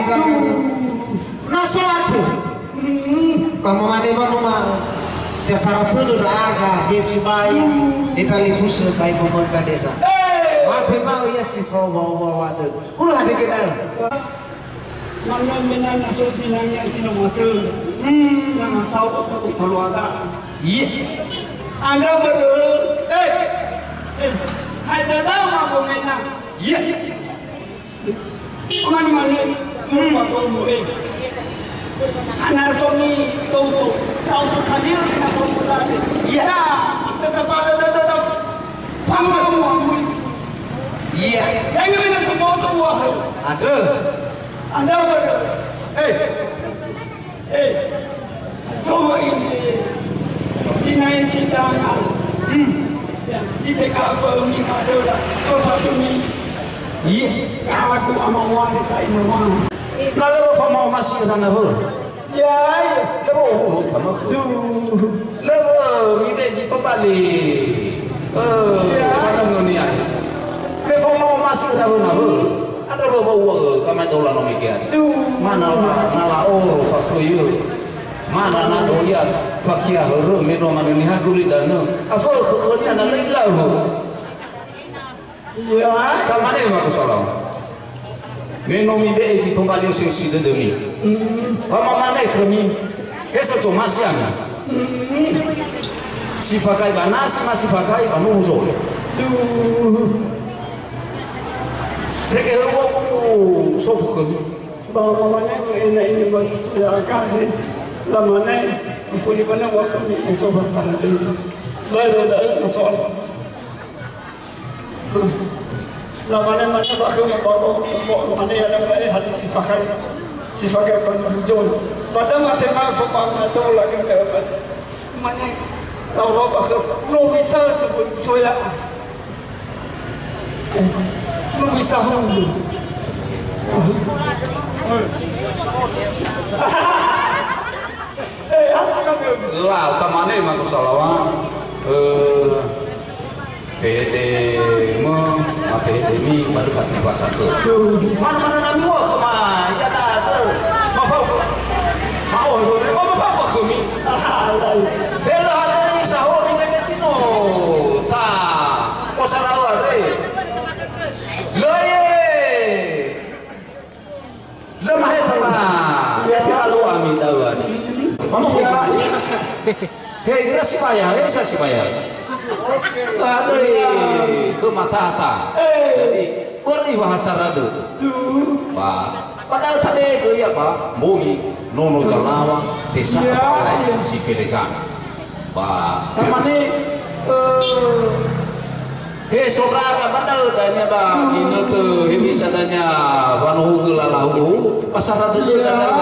kan. Nah sholat tuh. Pamane rumah. Saya sarap dulu aga desi bayi di televisi bayi pemerintah desa. Mati mau ya si bawa waduh. Ulah ada kita. Mana mana nasul sinangnya sino masuk. Nama sahabat aku terlalu ada. Iya. Anda betul. Ada tahu apa mana? Iya. Mana apa kamu anak Sony tahu sekali dengan pemuda. Iya. Kita sepakat tetap. Kamu. Iya. Jangan mana semua tua. Ada. Anda betul. Semua ini Cina sidang ya jika apa minta doa apa ini Iya aku amal wanita ini mah kalau mau masih sana hur ya lebo kamu lebo mide ji pembali sana ngoni ai lebo mau masih sana hur ada bawa uang kami dolan nomikian mana nala fakir mana nak doyan fakir huru mino mana ni haguli dana apa kerja nak lelah ya kamane mak salam mino mi be ti tombali sisi de demi kama mana kami esa tu masian si fakai banas masih fakai anu zo reke huru sofu kami bawa mana ini bagi sudah kan lamane mfuni bana wakami esofa sana dini baru dah nasoal lamane mana bakal bawa mana yang ada hadis sifakai penjual pada mata maaf apa tahu lagi mana tahu bakal no bisa sebut soya no bisa hundu lah kamane mak salawa pede mo pede mi baru fatih bahasa tu mana nami wa kama ya tak mau mau kami bela hari sahur ni dengan cino ta kosarawa deh loye lemah itu mah ya terlalu amin dawan mama sudah hei kira si payah si payah aduh ke mata jadi beri bahasa radu pak padahal tadi ke ya pak bumi nono jalawa desa si Filikan pak kemana hei saudara padahal danya pak ini tuh bisa tanya wanu gelalahu pasar radu juga